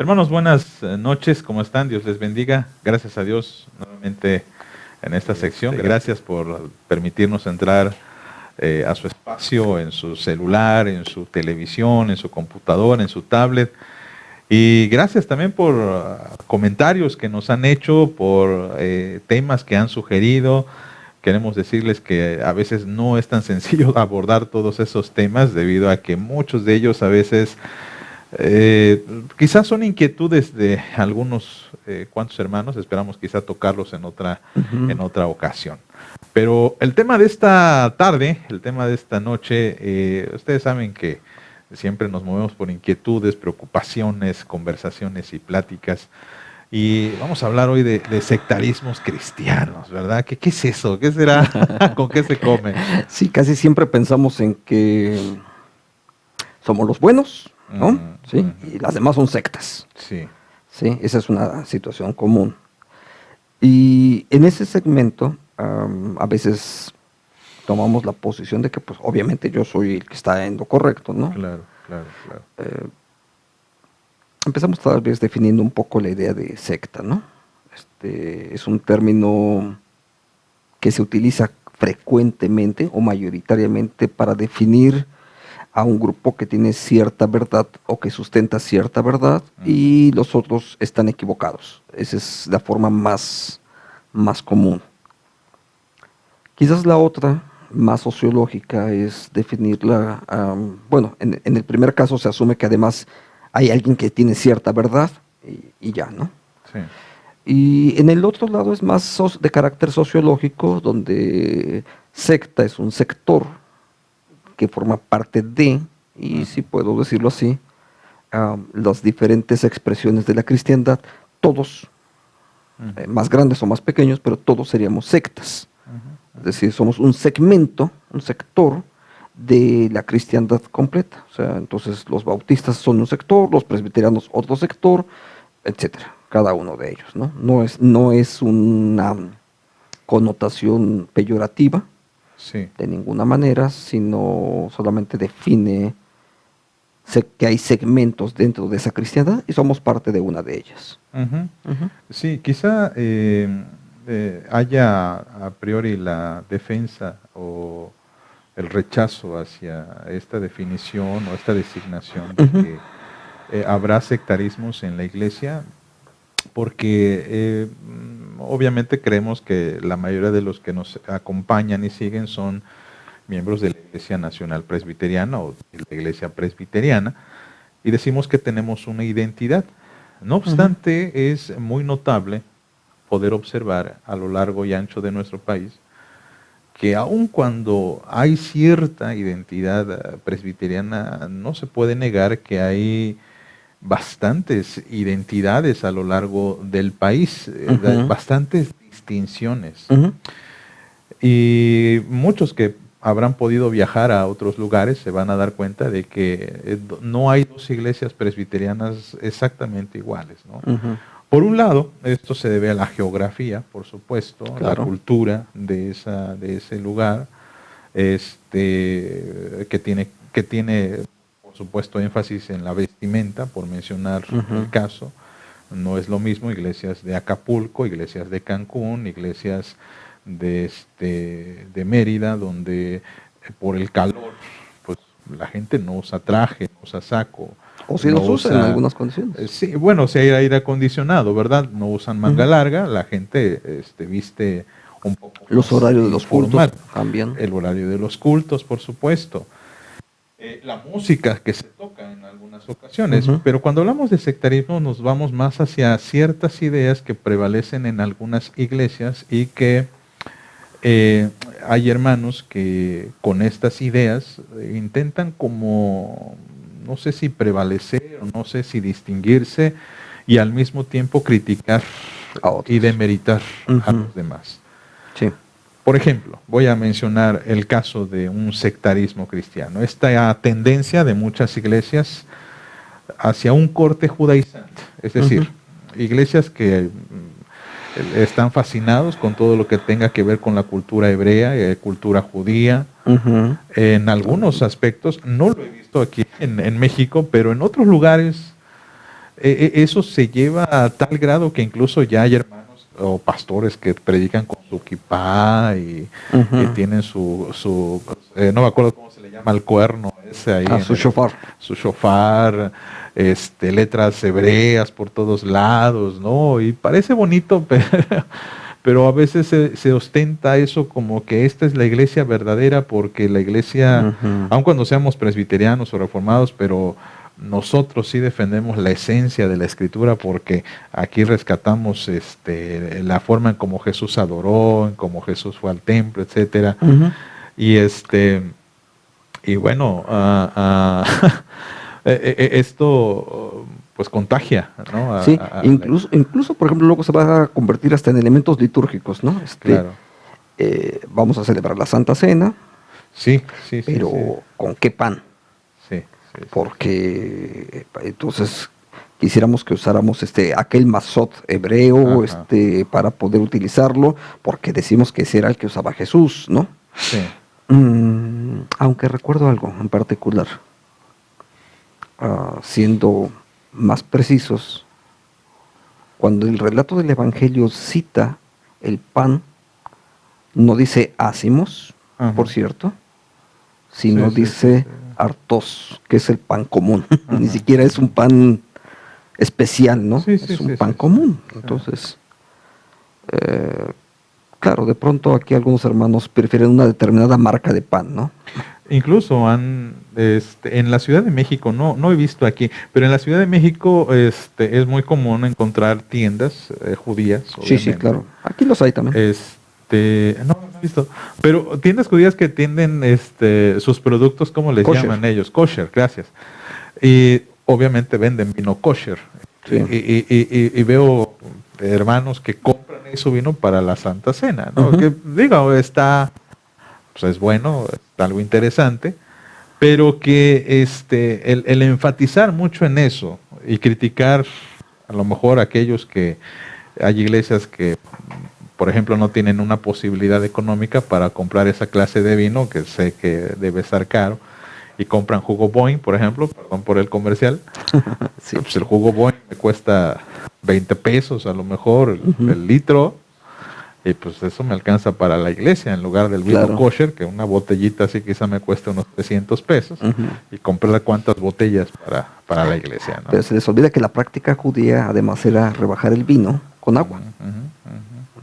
Hermanos, buenas noches, ¿cómo están? Dios les bendiga. Gracias a Dios nuevamente en esta sección. Gracias por permitirnos entrar a su espacio, en su celular, en su televisión, en su computadora, en su tablet. Y gracias también por comentarios que nos han hecho, por temas que han sugerido. Queremos decirles que a veces no es tan sencillo abordar todos esos temas debido a que muchos de ellos a veces quizás son inquietudes de algunos cuantos hermanos. Esperamos quizá tocarlos en otra ocasión. Pero el tema de esta tarde, el tema de esta noche, ustedes saben que siempre nos movemos por inquietudes, preocupaciones, conversaciones y pláticas. Y vamos a hablar hoy de sectarismos cristianos, ¿verdad? ¿Qué es eso? ¿Qué será? ¿Con qué se come? Sí, casi siempre pensamos en que somos los buenos, ¿no? Sí, y las demás son sectas. Sí. Sí, esa es una situación común. Y en ese segmento, a veces tomamos la posición de que, pues, obviamente yo soy el que está en lo correcto, ¿no? Claro. Empezamos tal vez definiendo un poco la idea de secta, ¿no? Es un término que se utiliza frecuentemente o mayoritariamente para definir a un grupo que tiene cierta verdad o que sustenta cierta verdad y los otros están equivocados. Esa es la forma más común. Quizás la otra, más sociológica, es definirla, en el primer caso se asume que además hay alguien que tiene cierta verdad y ya, ¿no? Sí. Y en el otro lado es más de carácter sociológico, donde secta es un sector que forma parte de, y si puedo decirlo así, las diferentes expresiones de la cristiandad, todos, más grandes o más pequeños, pero todos seríamos sectas. Es decir, somos un segmento, un sector de la cristiandad completa. O sea, entonces los bautistas son un sector, los presbiterianos otro sector, etcétera, cada uno de ellos, ¿no? No es una connotación peyorativa, Sí. de ninguna manera, sino solamente define que hay segmentos dentro de esa cristiandad y somos parte de una de ellas. Sí, quizá haya a priori la defensa o el rechazo hacia esta definición o esta designación de que habrá sectarismos en la iglesia, porque obviamente creemos que la mayoría de los que nos acompañan y siguen son miembros de la Iglesia Nacional Presbiteriana o de la Iglesia Presbiteriana, y decimos que tenemos una identidad. No obstante, es muy notable poder observar a lo largo y ancho de nuestro país que aun cuando hay cierta identidad presbiteriana, no se puede negar que hay bastantes identidades a lo largo del país, bastantes distinciones. Y muchos que habrán podido viajar a otros lugares se van a dar cuenta de que no hay dos iglesias presbiterianas exactamente iguales, ¿no? Por un lado, esto se debe a la geografía, por supuesto, la cultura de ese lugar, que tiene, por supuesto, énfasis en la vestimenta, por mencionar el caso. No es lo mismo iglesias de Acapulco, iglesias de Cancún, iglesias de Mérida, donde por el calor, pues la gente no usa traje, no usa saco. O si los usa en algunas condiciones. Sí, bueno, si hay aire acondicionado, ¿verdad? No usan manga larga, la gente viste un poco los horarios de los formal. cultos cambian. El horario de los cultos, por supuesto. La música que se toca en algunas ocasiones, pero cuando hablamos de sectarismo nos vamos más hacia ciertas ideas que prevalecen en algunas iglesias y que hay hermanos que con estas ideas intentan como, no sé si prevalecer o no sé si distinguirse y al mismo tiempo criticar y demeritar a los demás. Sí. Por ejemplo, voy a mencionar el caso de un sectarismo cristiano. Esta tendencia de muchas iglesias hacia un corte judaizante, es decir, iglesias que están fascinados con todo lo que tenga que ver con la cultura hebrea, cultura judía. En algunos aspectos, no lo he visto aquí en México, pero en otros lugares eso se lleva a tal grado que incluso ya hay hermanos o pastores que predican con su kipá y tienen no me acuerdo cómo se le llama el cuerno ese ahí, su shofar. Su shofar, letras hebreas por todos lados, ¿no? Y parece bonito, pero a veces se ostenta eso como que esta es la iglesia verdadera, porque la iglesia, aun cuando seamos presbiterianos o reformados, pero nosotros sí defendemos la esencia de la escritura, porque aquí rescatamos la forma en cómo Jesús adoró, en cómo Jesús fue al templo, etcétera. Y y bueno, esto pues contagia, ¿no? Sí, incluso, por ejemplo, luego se va a convertir hasta en elementos litúrgicos, ¿no? Claro. Vamos a celebrar la Santa Cena. Sí. Pero sí. ¿con qué pan? Sí. Porque entonces quisiéramos que usáramos aquel mazot hebreo para poder utilizarlo, porque decimos que ese era el que usaba Jesús, ¿no? Sí. Aunque recuerdo algo en particular, siendo más precisos, cuando el relato del Evangelio cita el pan, no dice ácimos, por cierto, sino dice artos, que es el pan común. Ni siquiera es un pan especial, ¿no? Es un pan común. Entonces, claro, de pronto aquí algunos hermanos prefieren una determinada marca de pan, ¿no? Incluso en la Ciudad de México, no he visto aquí, pero en la Ciudad de México es muy común encontrar tiendas judías. Sí, claro. Aquí los hay también. No he visto. Pero tiendas judías que tienden sus productos, ¿cómo les llaman ellos? Kosher, gracias. Y obviamente venden vino kosher. Sí. Y veo hermanos que compran su vino para la Santa Cena, ¿no? Que digo, pues es bueno, es algo interesante, pero que el enfatizar mucho en eso y criticar a lo mejor aquellos que hay iglesias que, por ejemplo, no tienen una posibilidad económica para comprar esa clase de vino, que sé que debe estar caro, y compran jugo Boing, por ejemplo, perdón por el comercial. Sí. Pues el jugo Boing me cuesta 20 pesos a lo mejor el litro, y pues eso me alcanza para la iglesia en lugar del vino kosher, que una botellita así quizá me cuesta unos 300 pesos, y comprar cuántas botellas para la iglesia, ¿no? Pero se les olvida que la práctica judía además era rebajar el vino con agua,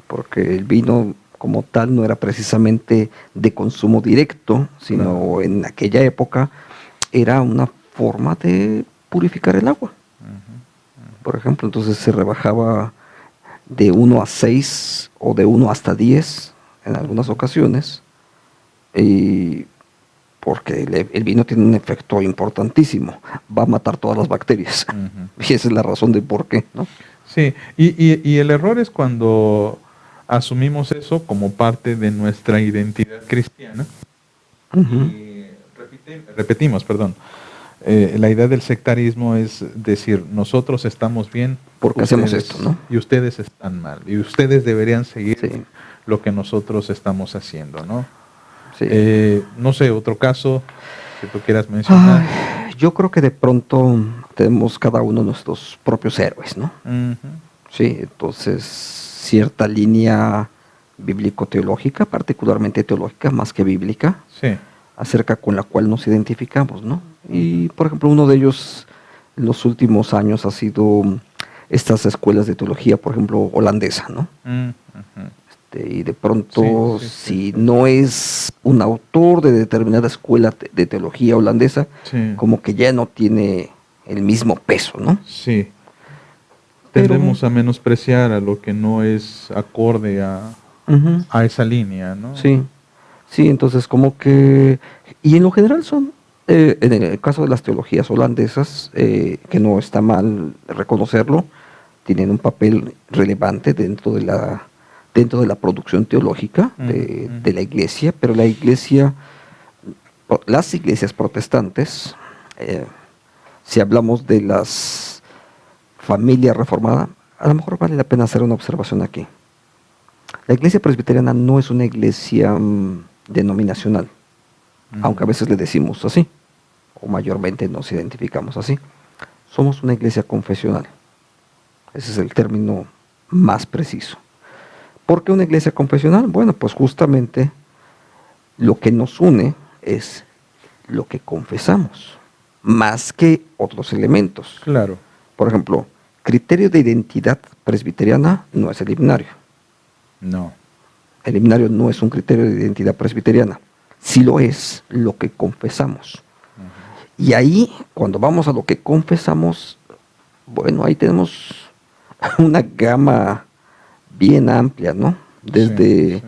porque el vino como tal no era precisamente de consumo directo, sino en aquella época era una forma de purificar el agua. Por ejemplo, entonces se rebajaba de 1 a 6 o de 1 hasta 10 en algunas ocasiones, y porque el vino tiene un efecto importantísimo, va a matar todas las bacterias, y esa es la razón de por qué, ¿no? Sí, y el error es cuando asumimos eso como parte de nuestra identidad cristiana, y repetimos, la idea del sectarismo es decir, nosotros estamos bien porque hacemos esto, ¿no? Y ustedes están mal, y ustedes deberían seguir lo que nosotros estamos haciendo, ¿no? Sí. No sé, otro caso que tú quieras mencionar. Yo creo que de pronto tenemos cada uno nuestros propios héroes, ¿no? Sí, entonces cierta línea bíblico-teológica, particularmente teológica, más que bíblica, acerca con la cual nos identificamos, ¿no? Y, por ejemplo, uno de ellos en los últimos años ha sido estas escuelas de teología, por ejemplo, holandesa, ¿no? Y de pronto, si no es un autor de determinada escuela de teología holandesa, como que ya no tiene el mismo peso, ¿no? Sí. Tendemos a menospreciar a lo que no es acorde a esa línea, ¿no? Sí, entonces como que... Y en lo general son, en el caso de las teologías holandesas, que no está mal reconocerlo, tienen un papel relevante dentro de la producción teológica de la iglesia, pero las iglesias protestantes, si hablamos de las familias reformadas, a lo mejor vale la pena hacer una observación aquí. La iglesia presbiteriana no es una iglesia denominacional, aunque a veces le decimos así, o mayormente nos identificamos así. somos una iglesia confesional. Ese es el término más preciso. ¿Por qué una iglesia confesional? Bueno, pues justamente lo que nos une es lo que confesamos, más que otros elementos. Claro. Por ejemplo, criterio de identidad presbiteriana no es el himnario. No. El himnario no es un criterio de identidad presbiteriana. Sí lo es lo que confesamos. Y ahí, cuando vamos a lo que confesamos, bueno, ahí tenemos una gama bien amplia, ¿no? Desde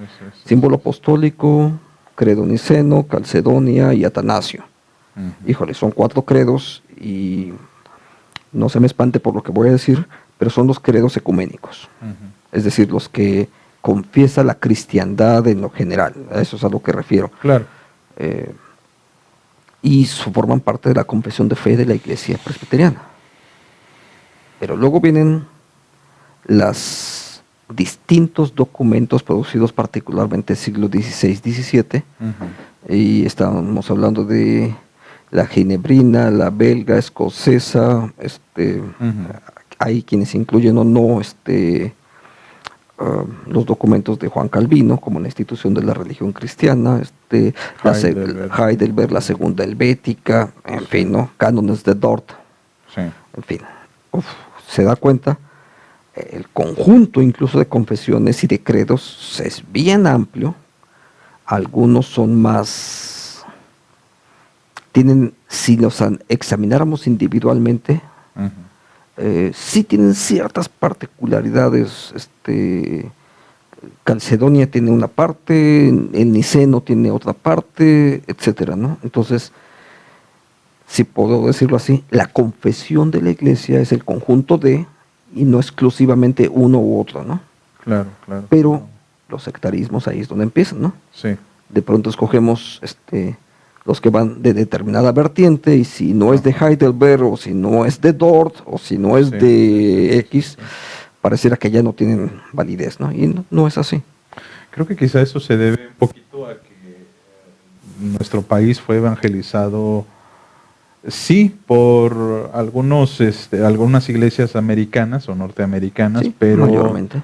símbolo apostólico, credo niceno, calcedonia y atanasio. Híjole, son 4 credos y no se me espante por lo que voy a decir, pero son los credos ecuménicos. Es decir, los que confiesa la cristiandad en lo general. A eso es a lo que refiero. Claro. Y forman parte de la confesión de fe de la iglesia presbiteriana. Pero luego vienen los distintos documentos producidos particularmente en el siglo XVI-XVII, y estábamos hablando de la ginebrina, la belga, escocesa, hay quienes incluyen o no los documentos de Juan Calvino, como la institución de la religión cristiana, Heidelberg, la segunda helvética, en fin, ¿no? Cánones de Dort, en fin, se da cuenta, el conjunto incluso de confesiones y de credos es bien amplio. Algunos son más, si los examináramos individualmente, sí tienen ciertas particularidades. Calcedonia tiene una parte, el niceno tiene otra parte, etcétera, ¿no? Entonces, si puedo decirlo así, la confesión de la iglesia es el conjunto de, y no exclusivamente uno u otro, ¿no? Claro, claro. Pero los sectarismos ahí es donde empiezan, ¿no? Sí. De pronto escogemos los que van de determinada vertiente, y si no es de Heidelberg, o si no es de Dort, o si no es de X, pareciera que ya no tienen validez, ¿no? Y no es así. Creo que quizá eso se debe un poquito a que nuestro país fue evangelizado, sí, por algunas iglesias americanas o norteamericanas, Sí, pero mayormente.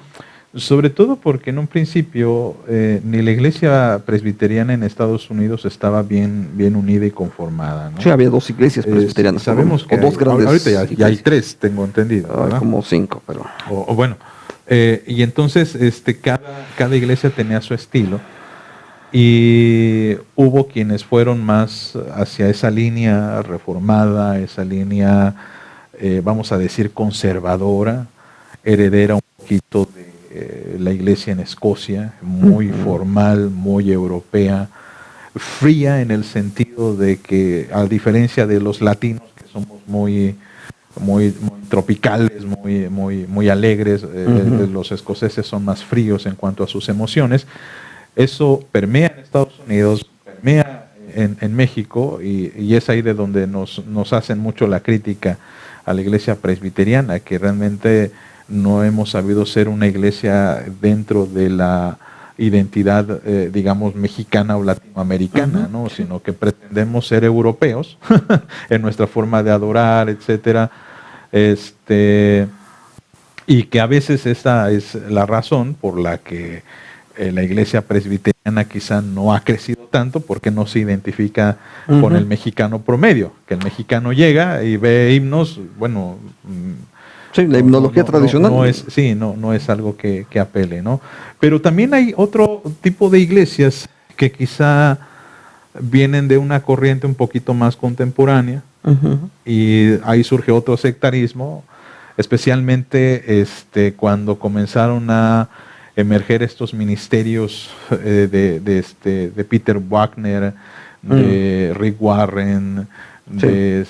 sobre todo porque en un principio ni la iglesia presbiteriana en Estados Unidos estaba bien unida y conformada, ¿no? Sí, había 2 iglesias presbiterianas. Sabemos que o 2 grandes. Ahorita ya hay 3, tengo entendido, ¿verdad? Como 5, pero... Bueno, y entonces cada iglesia tenía su estilo, y hubo quienes fueron más hacia esa línea reformada, esa línea, vamos a decir, conservadora, heredera un poquito de la iglesia en Escocia, muy formal, muy europea, fría en el sentido de que, a diferencia de los latinos, que somos muy tropicales, muy alegres, los escoceses son más fríos en cuanto a sus emociones. Eso permea en Estados Unidos, permea en México, y es ahí de donde nos hacen mucho la crítica a la iglesia presbiteriana, que realmente no hemos sabido ser una iglesia dentro de la identidad, digamos, mexicana o latinoamericana, ¿no? Sí. Sino que pretendemos ser europeos en nuestra forma de adorar, etcétera. Y que a veces esta es la razón por la que la iglesia presbiteriana quizá no ha crecido tanto, porque no se identifica con el mexicano promedio, que el mexicano llega y ve himnos, bueno... Sí, la himnología tradicional. No es algo que apele, ¿no? Pero también hay otro tipo de iglesias que quizá vienen de una corriente un poquito más contemporánea, y ahí surge otro sectarismo, especialmente cuando comenzaron a emerger estos ministerios de Peter Wagner, de Rick Warren, de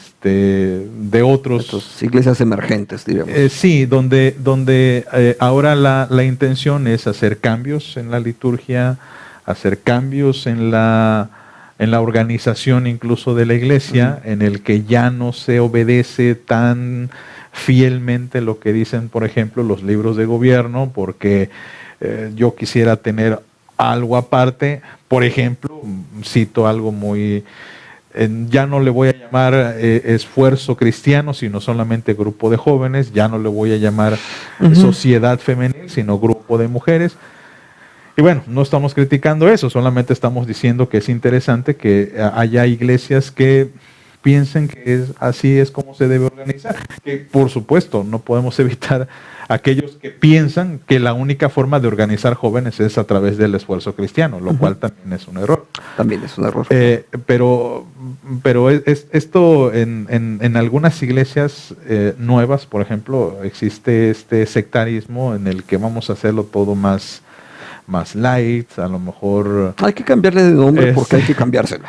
otros. Iglesias emergentes, diríamos. Sí, donde ahora la intención es hacer cambios en la liturgia, hacer cambios en la organización incluso de la iglesia, en el que ya no se obedece tan fielmente lo que dicen, por ejemplo, los libros de gobierno, porque yo quisiera tener algo aparte. Por ejemplo, cito algo muy Ya no le voy a llamar esfuerzo cristiano, sino solamente grupo de jóvenes. Ya no le voy a llamar sociedad femenil, sino grupo de mujeres. Y bueno, no estamos criticando eso, solamente estamos diciendo que es interesante que haya iglesias que piensen que así es como se debe organizar. Que por supuesto no podemos evitar aquellos que piensan que la única forma de organizar jóvenes es a través del esfuerzo cristiano, lo cual también es un error. También es un error. Pero esto en algunas iglesias nuevas, por ejemplo, existe este sectarismo en el que vamos a hacerlo todo más light, a lo mejor... Hay que cambiarle de nombre porque hay que cambiárselo.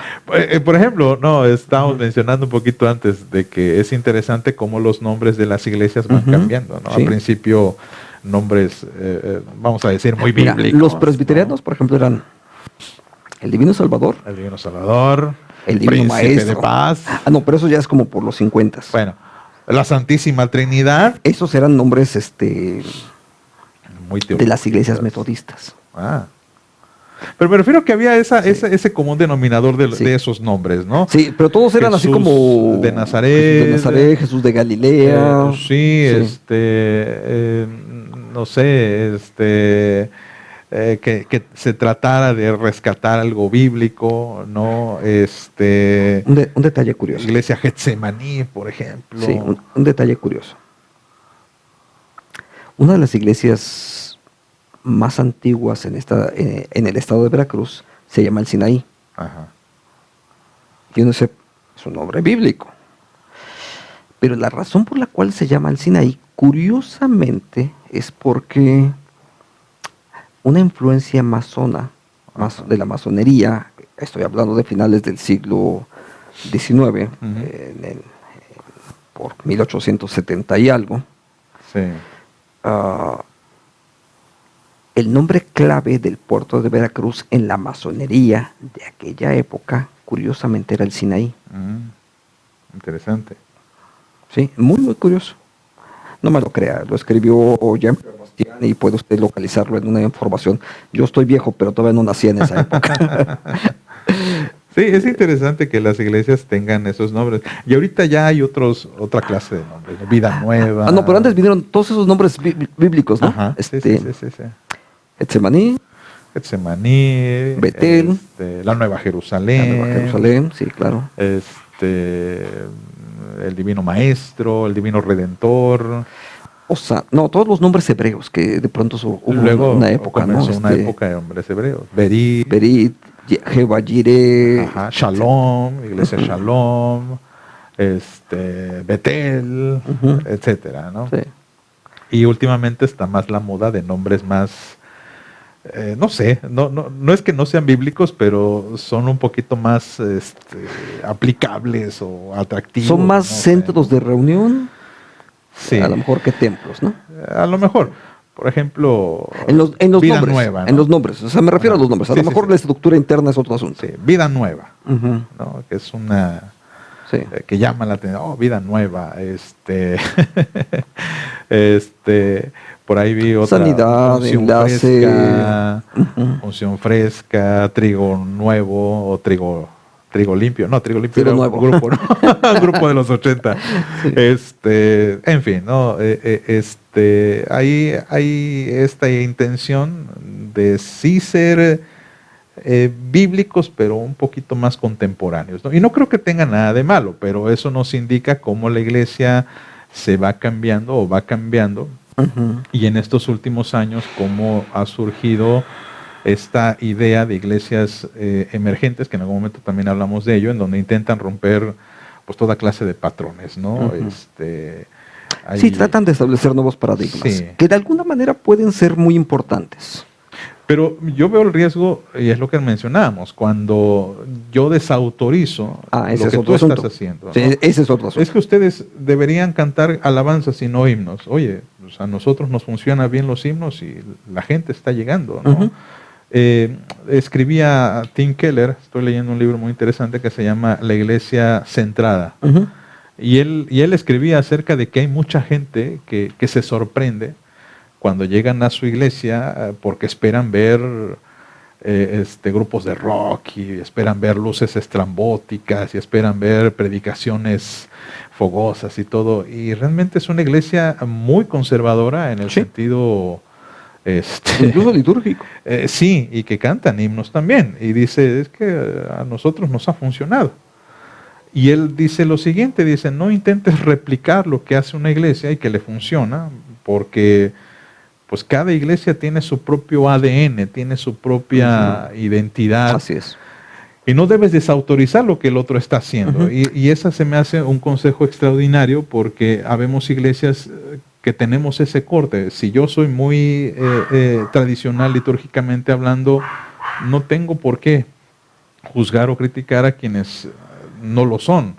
Por ejemplo, estábamos mencionando un poquito antes de que es interesante cómo los nombres de las iglesias van cambiando, ¿no? Sí. Al principio, nombres, vamos a decir, muy bíblicos. Los presbiterianos, ¿no? Por ejemplo, eran el Divino Salvador. El Divino Salvador. El Divino Maestro. De Paz. No, pero eso ya es como por los 50. Bueno, la Santísima Trinidad. Esos eran nombres muy de las iglesias metodistas. Pero me refiero que había ese común denominador de esos nombres, ¿no? Sí, pero todos eran Jesús así como de Nazaret, Jesús de Galilea. No sé, que se tratara de rescatar algo bíblico, ¿no? Un detalle curioso. Iglesia Getsemaní, por ejemplo. Sí, un detalle curioso. Una de las iglesias más antiguas en el estado de Veracruz se llama el Sinaí. Ajá. Y uno dice, es un nombre bíblico. Pero la razón por la cual se llama el Sinaí, curiosamente, es porque una influencia masona, de la masonería, estoy hablando de finales del siglo XIX, por 1870 y algo, sí. El nombre clave del puerto de Veracruz en la masonería de aquella época, curiosamente, era el Sinaí. Interesante. Sí, muy, muy curioso. No me lo crea, lo escribió Jean Bastián y puede usted localizarlo en una información. Yo estoy viejo, pero todavía no nací en esa época. Sí, es interesante que las iglesias tengan esos nombres. Y ahorita ya hay otra clase de nombres, ¿no? Vida Nueva. No, pero antes vinieron todos esos nombres bíblicos, ¿no? Ajá, sí. Getsemaní, Betel, la Nueva Jerusalén. Sí, claro. El Divino Maestro, el Divino Redentor. O sea, no, todos los nombres hebreos que de pronto hubo luego una época, ¿no? Una época de nombres hebreos. Berit, Jehová Jireh, Shalom, Iglesia Shalom, Betel, etcétera, ¿no? Sí. Y últimamente está más la moda de nombres más, no sé, no es que no sean bíblicos, pero son un poquito más aplicables o atractivos. Son más centros de reunión, sí. A lo mejor que templos, ¿no? A lo mejor. Por ejemplo, en los Vida nombres, Nueva, ¿no? En los nombres, o sea, me refiero a los nombres. A lo mejor la estructura interna es otro asunto. Sí, Vida Nueva, ¿no? Que es una... Sí. Que llama la atención. Vida Nueva, por ahí vi otra. Sanidad, unción enlace. Fresca, unción fresca, trigo nuevo o trigo limpio. No, trigo limpio era nuevo. Un grupo, ¿no? Un grupo de los 80. Sí. En fin, ¿no? Hay esta intención de sí ser bíblicos, pero un poquito más contemporáneos, ¿no? Y no creo que tenga nada de malo, pero eso nos indica cómo la iglesia se va cambiando o va cambiando. Y en estos últimos años, cómo ha surgido esta idea de iglesias emergentes, que en algún momento también hablamos de ello, en donde intentan romper pues toda clase de patrones, ¿no? Sí, tratan de establecer nuevos paradigmas, que de alguna manera pueden ser muy importantes. Pero yo veo el riesgo, y es lo que mencionábamos, cuando yo desautorizo lo que tú estás haciendo, ¿no? Sí, ese es otro asunto. Es que ustedes deberían cantar alabanzas y no himnos. Oye, pues a nosotros nos funcionan bien los himnos y la gente está llegando, ¿no? Escribía Tim Keller, estoy leyendo un libro muy interesante que se llama La Iglesia Centrada. Y él escribía acerca de que hay mucha gente que se sorprende cuando llegan a su iglesia porque esperan ver grupos de rock y esperan ver luces estrambóticas y esperan ver predicaciones fogosas y todo. Y realmente es una iglesia muy conservadora en el sentido... incluso litúrgico. Sí, y que cantan himnos también. Y dice, es que a nosotros nos ha funcionado. Y él dice lo siguiente, dice, no intentes replicar lo que hace una iglesia y que le funciona, porque pues cada iglesia tiene su propio ADN, tiene su propia identidad. Así es. Y no debes desautorizar lo que el otro está haciendo. Y esa se me hace un consejo extraordinario porque habemos iglesias que tenemos ese corte. Si yo soy muy tradicional litúrgicamente hablando, no tengo por qué juzgar o criticar a quienes no lo son.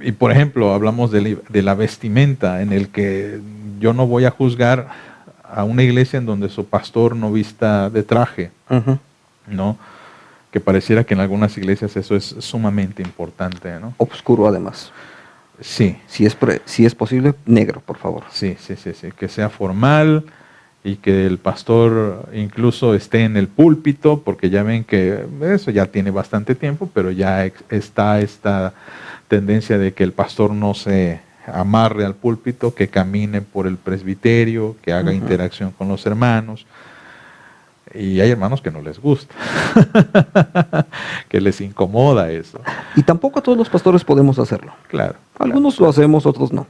Y por ejemplo, hablamos de la vestimenta, en el que yo no voy a juzgar a una iglesia en donde su pastor no vista de traje, ¿no? Que pareciera que en algunas iglesias eso es sumamente importante, ¿no? Obscuro además. Sí. Si es posible, negro, por favor. Sí, que sea formal y que el pastor incluso esté en el púlpito, porque ya ven que eso ya tiene bastante tiempo, pero ya está esta tendencia de que el pastor no se amarre al púlpito, que camine por el presbiterio, que haga interacción con los hermanos. Y hay hermanos que no les gusta, que les incomoda eso. Y tampoco a todos los pastores podemos hacerlo. Claro. Algunos lo hacemos, otros no.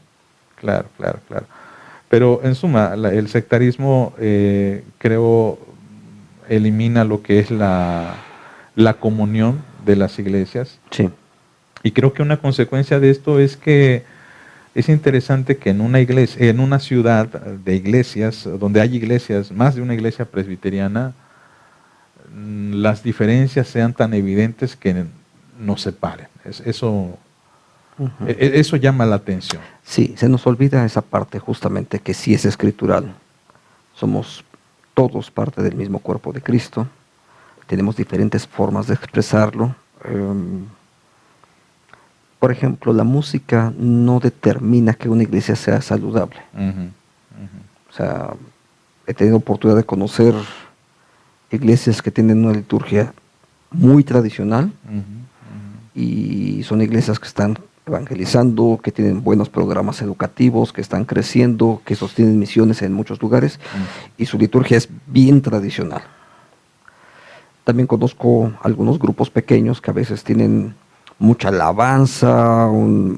Claro. Pero en suma, el sectarismo creo elimina lo que es la comunión de las iglesias. Sí. Y creo que una consecuencia de esto es que es interesante que en una iglesia, en una ciudad de iglesias, donde hay iglesias, más de una iglesia presbiteriana, las diferencias sean tan evidentes que nos separen. Eso llama la atención. Sí, se nos olvida esa parte justamente que sí es escritural. Somos todos parte del mismo cuerpo de Cristo. Tenemos diferentes formas de expresarlo. Por ejemplo, la música no determina que una iglesia sea saludable. O sea, he tenido oportunidad de conocer iglesias que tienen una liturgia muy tradicional y son iglesias que están evangelizando, que tienen buenos programas educativos, que están creciendo, que sostienen misiones en muchos lugares y su liturgia es bien tradicional. También conozco algunos grupos pequeños que a veces tienen mucha alabanza,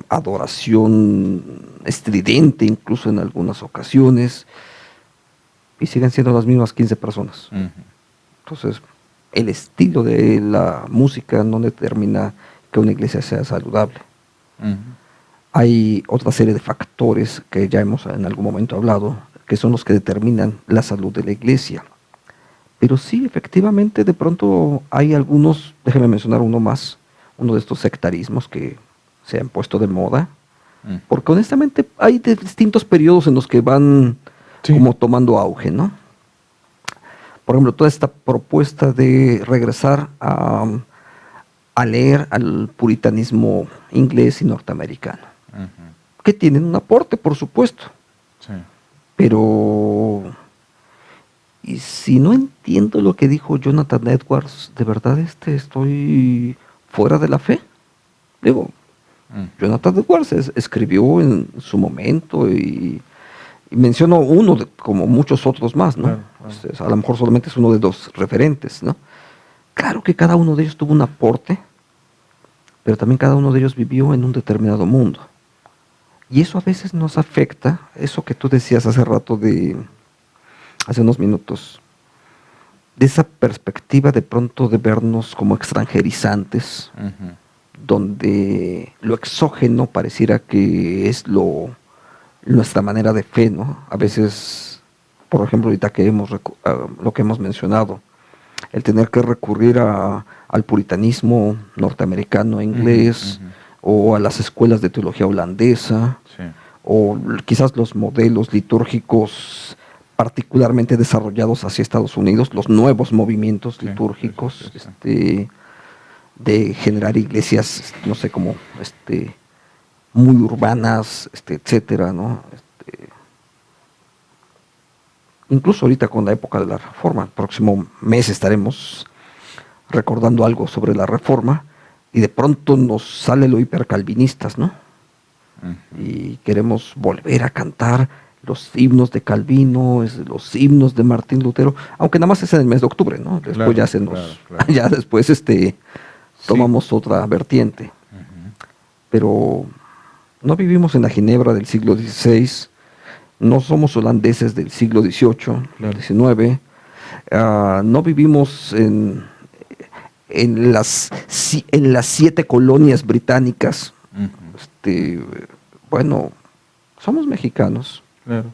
adoración estridente incluso en algunas ocasiones, y siguen siendo las mismas 15 personas. Entonces, el estilo de la música no determina que una iglesia sea saludable. Hay otra serie de factores que ya hemos en algún momento hablado, que son los que determinan la salud de la iglesia. Pero sí, efectivamente, de pronto hay algunos, déjeme mencionar uno más, uno de estos sectarismos que se han puesto de moda, porque honestamente hay distintos periodos en los que van como tomando auge, ¿no? Por ejemplo, toda esta propuesta de regresar a leer al puritanismo inglés y norteamericano, que tienen un aporte, por supuesto, pero y si no entiendo lo que dijo Jonathan Edwards, de verdad estoy fuera de la fe. Digo, Jonathan Edwards escribió en su momento y menciono uno como muchos otros más, ¿no? A lo mejor solamente es uno de los referentes, ¿no? Claro que cada uno de ellos tuvo un aporte, pero también cada uno de ellos vivió en un determinado mundo. Y eso a veces nos afecta, eso que tú decías hace rato hace unos minutos, de esa perspectiva de pronto de vernos como extranjerizantes, donde lo exógeno pareciera que es nuestra manera de fe, ¿no? A veces, por ejemplo, ahorita que lo que hemos mencionado, el tener que recurrir al puritanismo norteamericano, inglés, o a las escuelas de teología holandesa, o quizás los modelos litúrgicos particularmente desarrollados hacia Estados Unidos, los nuevos movimientos litúrgicos, de generar iglesias, no sé, como muy urbanas, etcétera, ¿no? incluso ahorita con la época de la Reforma, el próximo mes estaremos recordando algo sobre la Reforma y de pronto nos sale lo hipercalvinistas, ¿no? Y queremos volver a cantar los himnos de Calvino, los himnos de Martín Lutero, aunque nada más es en el mes de octubre, ¿no? Después Claro, ya se nos, claro. ya después tomamos otra vertiente. Pero no vivimos en la Ginebra del siglo XVI, no somos holandeses del siglo XVIII, XIX, no vivimos en las 7 colonias británicas. Bueno, somos mexicanos. Claro.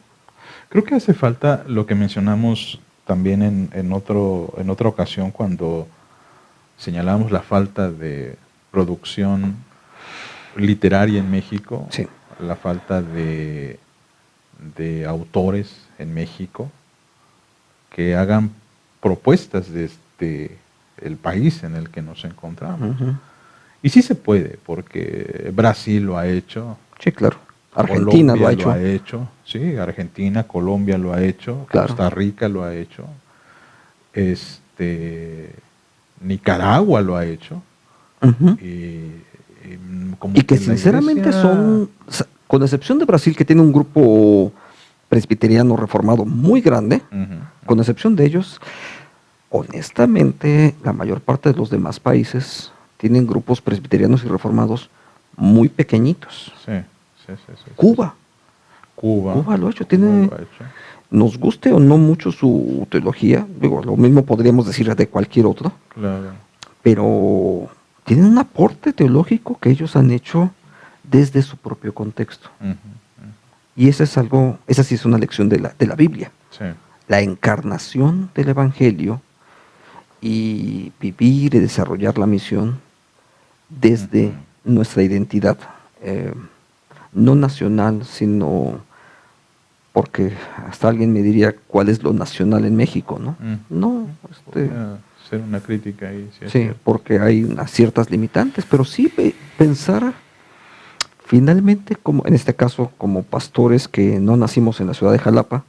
Creo que hace falta lo que mencionamos también en otra ocasión cuando señalamos la falta de producción literaria en México, Sí. la falta de autores en México que hagan propuestas desde el país en el que nos encontramos. Y sí se puede, porque Brasil lo ha hecho. Sí, claro. Argentina lo ha hecho. Sí, Argentina, Colombia lo ha hecho, claro. Costa Rica lo ha hecho, Nicaragua lo ha hecho. Y que sinceramente son, con excepción de Brasil, que tiene un grupo presbiteriano reformado muy grande, con excepción de ellos, honestamente, la mayor parte de los demás países tienen grupos presbiterianos y reformados muy pequeñitos. Sí. Cuba lo ha hecho. Nos guste o no mucho su teología, digo, lo mismo podríamos decir de cualquier otro. Claro. Pero tienen un aporte teológico que ellos han hecho desde su propio contexto. Y esa sí es una lección de la Biblia. Sí. La encarnación del Evangelio y vivir y desarrollar la misión desde nuestra identidad, no nacional, sino porque hasta alguien me diría cuál es lo nacional en México, ¿no? No, ser una crítica ahí. Sí, porque hay unas ciertas limitantes, pero sí pensar finalmente, como en este caso, como pastores que no nacimos en la ciudad de Jalapa,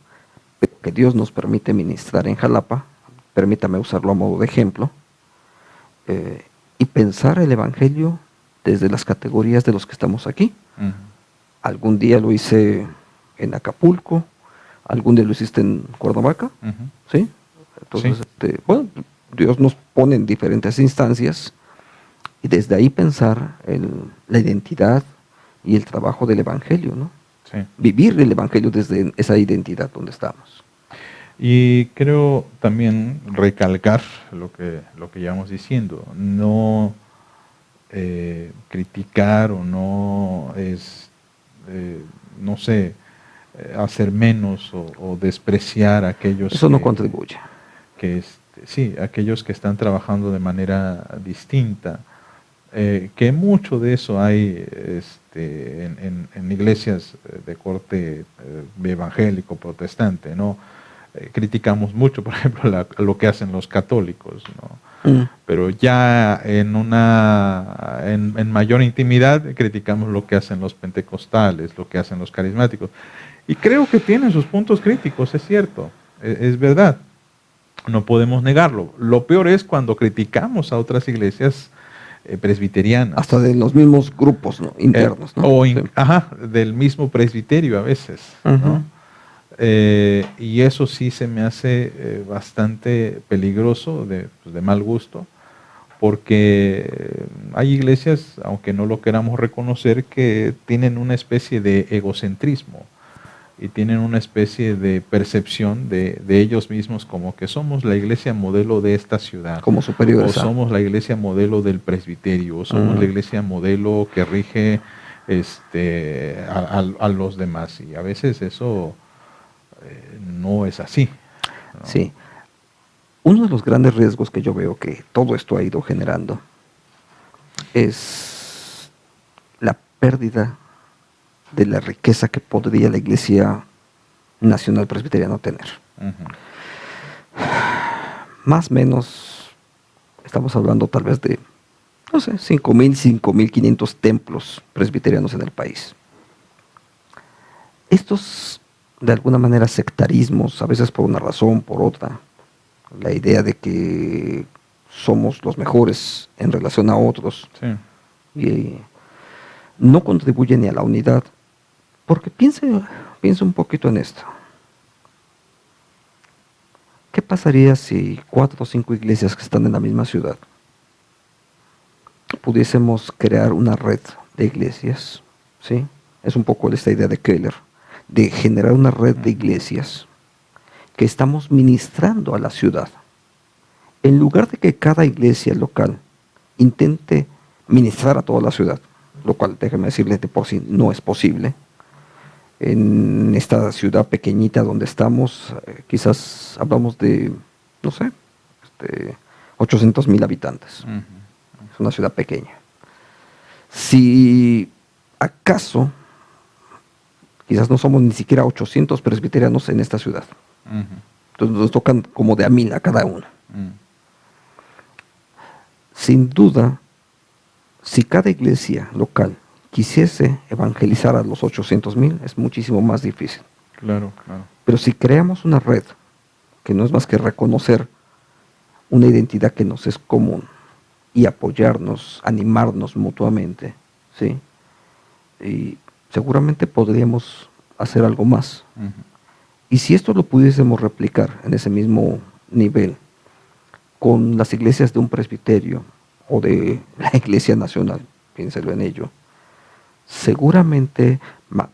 pero que Dios nos permite ministrar en Jalapa, permítame usarlo a modo de ejemplo, y pensar el Evangelio desde las categorías de los que estamos aquí. Algún día lo hice en Acapulco, algún día lo hiciste en Cuernavaca, ¿sí? Entonces, bueno, Dios nos pone en diferentes instancias y desde ahí pensar la identidad y el trabajo del Evangelio, ¿no? Sí. Vivir el Evangelio desde esa identidad donde estamos. Y creo también recalcar lo que llevamos diciendo, no criticar o no hacer menos o despreciar a aquellos eso no contribuye. Aquellos que están trabajando de manera distinta, que mucho de eso hay en iglesias de corte evangélico, protestante, ¿no? Criticamos mucho, por ejemplo, lo que hacen los católicos, ¿no? Pero ya en mayor intimidad criticamos lo que hacen los pentecostales, lo que hacen los carismáticos. Y creo que tienen sus puntos críticos, es cierto, es verdad. No podemos negarlo. Lo peor es cuando criticamos a otras iglesias presbiterianas. Hasta de los mismos grupos, ¿no? Internos, ¿no? Del mismo presbiterio a veces, ¿no? Y eso sí se me hace bastante peligroso, de mal gusto, porque hay iglesias, aunque no lo queramos reconocer, que tienen una especie de egocentrismo y tienen una especie de percepción de ellos mismos como que somos la iglesia modelo de esta ciudad. Como superiores. O somos la iglesia modelo del presbiterio, o somos la iglesia modelo que rige a los demás. Y a veces eso no es así, ¿no? Sí. Uno de los grandes riesgos que yo veo que todo esto ha ido generando es la pérdida de la riqueza que podría la Iglesia Nacional Presbiteriana tener. Más o menos, estamos hablando tal vez de, 5.000, 5.500 templos presbiterianos en el país. Estos de alguna manera sectarismos, a veces por una razón, por otra. La idea de que somos los mejores en relación a otros. Sí. Y no contribuye ni a la unidad. Porque piense un poquito en esto. ¿Qué pasaría si 4 o 5 iglesias que están en la misma ciudad pudiésemos crear una red de iglesias? ¿Sí? Es un poco esta idea de Keller, de generar una red de iglesias que estamos ministrando a la ciudad. En lugar de que cada iglesia local intente ministrar a toda la ciudad, lo cual, déjeme decirles, de por sí no es posible. En esta ciudad pequeñita donde estamos, quizás hablamos de, no sé, 800,000 habitantes. Es una ciudad pequeña. Si acaso, quizás no somos ni siquiera 800 presbiterianos en esta ciudad. Entonces nos tocan como de a 1,000 a cada uno. Sin duda, si cada iglesia local quisiese evangelizar a los 800,000, es muchísimo más difícil. Claro, claro. Pero si creamos una red, que no es más que reconocer una identidad que nos es común y apoyarnos, animarnos mutuamente, ¿sí? Y seguramente podríamos hacer algo más. Y si esto lo pudiésemos replicar en ese mismo nivel con las iglesias de un presbiterio o de la Iglesia Nacional, piénselo en ello, seguramente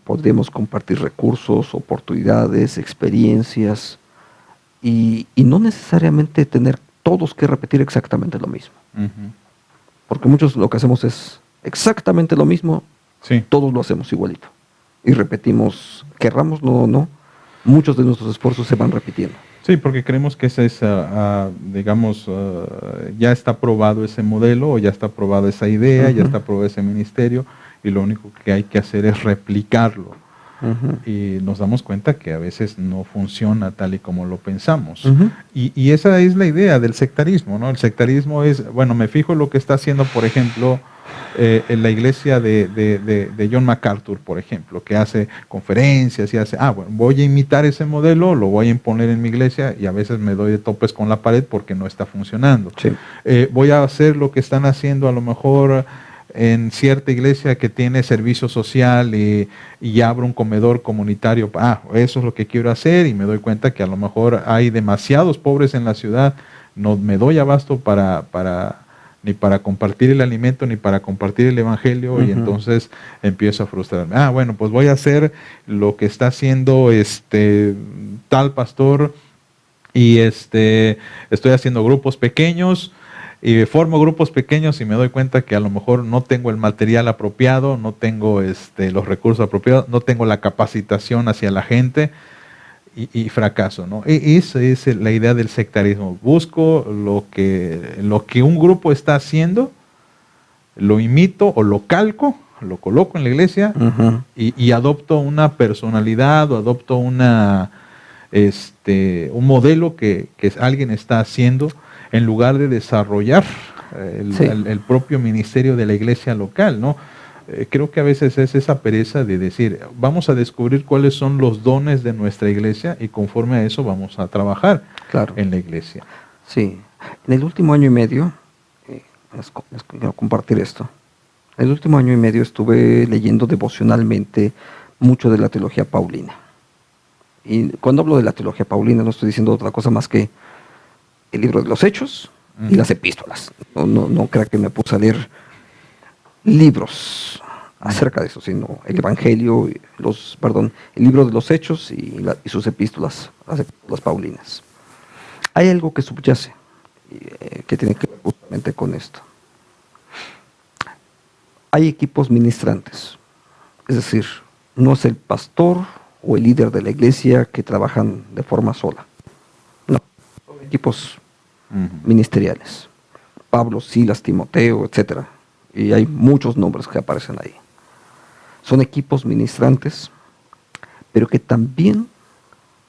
podremos compartir recursos, oportunidades, experiencias y no necesariamente tener todos que repetir exactamente lo mismo. Porque muchos lo que hacemos es exactamente lo mismo, sí. Todos lo hacemos igualito. Y repetimos, querrámoslo o no, muchos de nuestros esfuerzos se van repitiendo. Sí, porque creemos que ese es, digamos, ya está aprobado ese modelo, o ya está aprobada esa idea, ya está aprobado ese ministerio, y lo único que hay que hacer es replicarlo. Y nos damos cuenta que a veces no funciona tal y como lo pensamos. Y esa es la idea del sectarismo, ¿no? El sectarismo es, bueno, me fijo en lo que está haciendo, por ejemplo, en la iglesia de John MacArthur, por ejemplo, que hace conferencias y hace, bueno, voy a imitar ese modelo, lo voy a imponer en mi iglesia, y a veces me doy de topes con la pared porque no está funcionando. Sí. Voy a hacer lo que están haciendo a lo mejor en cierta iglesia que tiene servicio social y abro un comedor comunitario. Eso es lo que quiero hacer, y me doy cuenta que a lo mejor hay demasiados pobres en la ciudad, no me doy abasto ni para compartir el alimento, ni para compartir el evangelio, y entonces empiezo a frustrarme. Bueno, pues voy a hacer lo que está haciendo tal pastor, y estoy haciendo grupos pequeños, y formo grupos pequeños, y me doy cuenta que a lo mejor no tengo el material apropiado, no tengo los recursos apropiados, no tengo la capacitación hacia la gente, y fracaso, ¿no? Esa es la idea del sectarismo. Busco lo que un grupo está haciendo, lo imito o lo calco, lo coloco en la iglesia, y adopto una personalidad, o adopto un modelo que alguien está haciendo, en lugar de desarrollar el propio ministerio de la iglesia local, ¿no? Creo que a veces es esa pereza de decir, vamos a descubrir cuáles son los dones de nuestra iglesia, y conforme a eso vamos a trabajar en la iglesia. Sí, en el último año y medio, les quiero compartir esto, en el último año y medio estuve leyendo devocionalmente mucho de la teología paulina. Y cuando hablo de la teología paulina no estoy diciendo otra cosa más que el libro de los Hechos y las epístolas. No crea que me puse a leer libros acerca de eso, sino el Evangelio, el libro de los Hechos y sus epístolas, las epístolas paulinas. Hay algo que subyace, que tiene que ver justamente con esto. Hay equipos ministrantes, es decir, no es el pastor o el líder de la iglesia que trabajan de forma sola. No, son equipos ministeriales. Pablo, Silas, Timoteo, etcétera. Y hay muchos nombres que aparecen ahí. Son equipos ministrantes, pero que también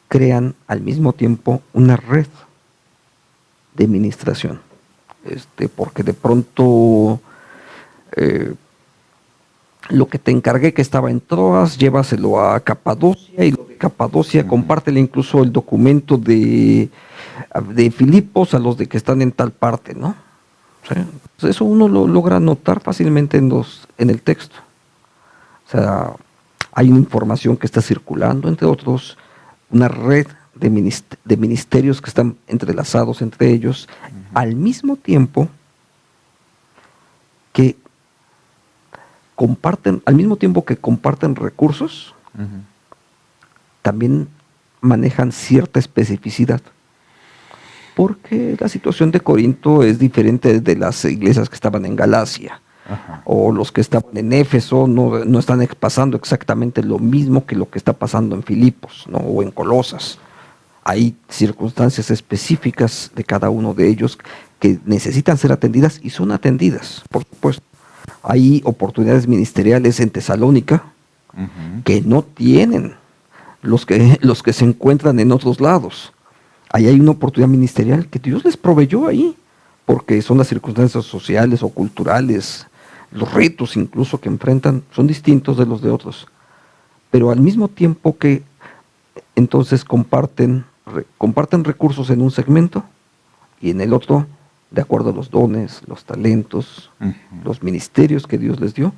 crean al mismo tiempo una red de ministración. Porque de pronto lo que te encargué que estaba en Troas, llévaselo a Capadocia, y lo de Capadocia, compártele incluso el documento de Filipos a los de que están en tal parte, ¿no? O sea, pues eso uno lo logra notar fácilmente en el texto. O sea, hay una información que está circulando, entre otros, una red de ministerios que están entrelazados entre ellos, al mismo tiempo que comparten recursos, también manejan cierta especificidad. Porque la situación de Corinto es diferente de las iglesias que estaban en Galacia. Ajá. O los que estaban en Éfeso no están pasando exactamente lo mismo que lo que está pasando en Filipos, ¿no? O en Colosas. Hay circunstancias específicas de cada uno de ellos que necesitan ser atendidas y son atendidas, por supuesto. Hay oportunidades ministeriales en Tesalónica que no tienen los que se encuentran en otros lados. Ahí hay una oportunidad ministerial que Dios les proveyó ahí, porque son las circunstancias sociales o culturales, los retos incluso que enfrentan son distintos de los de otros. Pero al mismo tiempo que entonces comparten recursos en un segmento y en el otro, de acuerdo a los dones, los talentos, los ministerios que Dios les dio,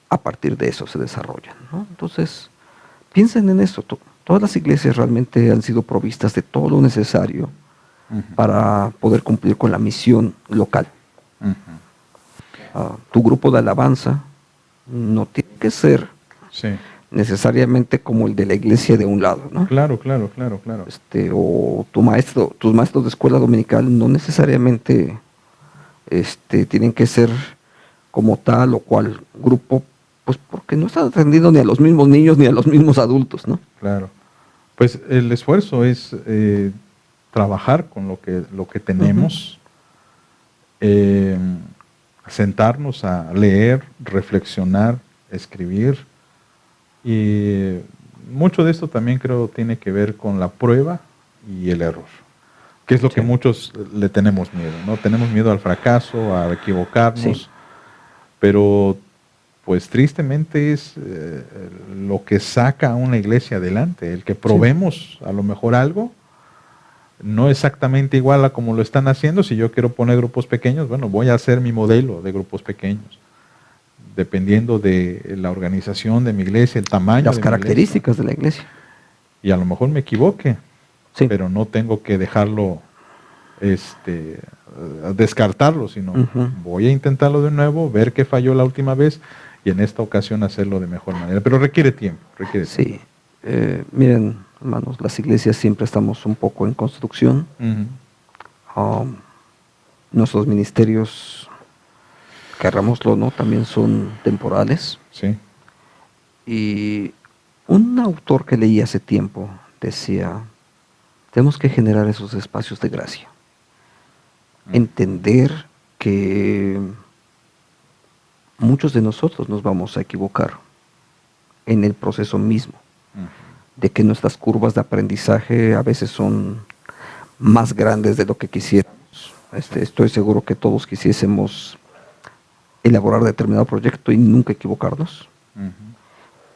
a partir de eso se desarrollan, ¿no? Entonces, piensen en eso. Todas las iglesias realmente han sido provistas de todo lo necesario para poder cumplir con la misión local. Tu grupo de alabanza no tiene que ser necesariamente como el de la iglesia de un lado, ¿no? Claro. O tus maestros de escuela dominical no necesariamente tienen que ser como tal o cual grupo, pues porque no están atendiendo ni a los mismos niños ni a los mismos adultos, ¿no? Claro. Pues el esfuerzo es trabajar con lo que tenemos, sentarnos a leer, reflexionar, escribir, y mucho de esto también creo tiene que ver con la prueba y el error, que es lo que muchos le tenemos miedo, ¿no? Tenemos miedo al fracaso, a equivocarnos, pero pues tristemente es lo que saca a una iglesia adelante, el que probemos a lo mejor algo, no exactamente igual a como lo están haciendo. Si yo quiero poner grupos pequeños, bueno, voy a hacer mi modelo de grupos pequeños, dependiendo de la organización de mi iglesia, el tamaño, las características de la iglesia. Y a lo mejor me equivoque, pero no tengo que dejarlo, descartarlo, sino voy a intentarlo de nuevo, ver qué falló la última vez y en esta ocasión hacerlo de mejor manera. Pero requiere tiempo. Miren, hermanos, las iglesias siempre estamos un poco en construcción. Nuestros ministerios, querrámoslo o no, también son temporales. Y un autor que leí hace tiempo decía, tenemos que generar esos espacios de gracia. Entender que muchos de nosotros nos vamos a equivocar en el proceso mismo, de que nuestras curvas de aprendizaje a veces son más grandes de lo que quisiéramos. Estoy seguro que todos quisiésemos elaborar determinado proyecto y nunca equivocarnos,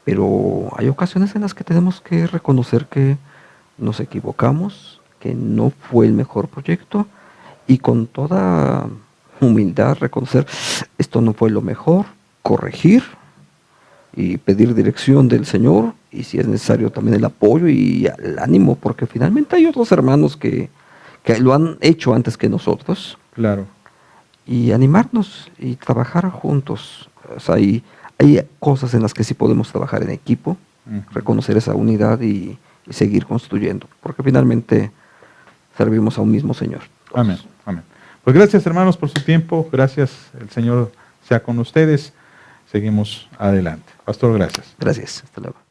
pero hay ocasiones en las que tenemos que reconocer que nos equivocamos, que no fue el mejor proyecto, y con toda humildad reconocer esto no fue lo mejor, corregir y pedir dirección del Señor, y si es necesario también el apoyo y el ánimo, porque finalmente hay otros hermanos que lo han hecho antes que nosotros. Y animarnos y trabajar juntos. O sea, hay cosas en las que sí podemos trabajar en equipo, reconocer esa unidad y seguir construyendo, porque finalmente servimos a un mismo Señor. Amén. Pues gracias, hermanos, por su tiempo. Gracias, el Señor sea con ustedes. Seguimos adelante. Pastor, gracias. Gracias. Hasta luego.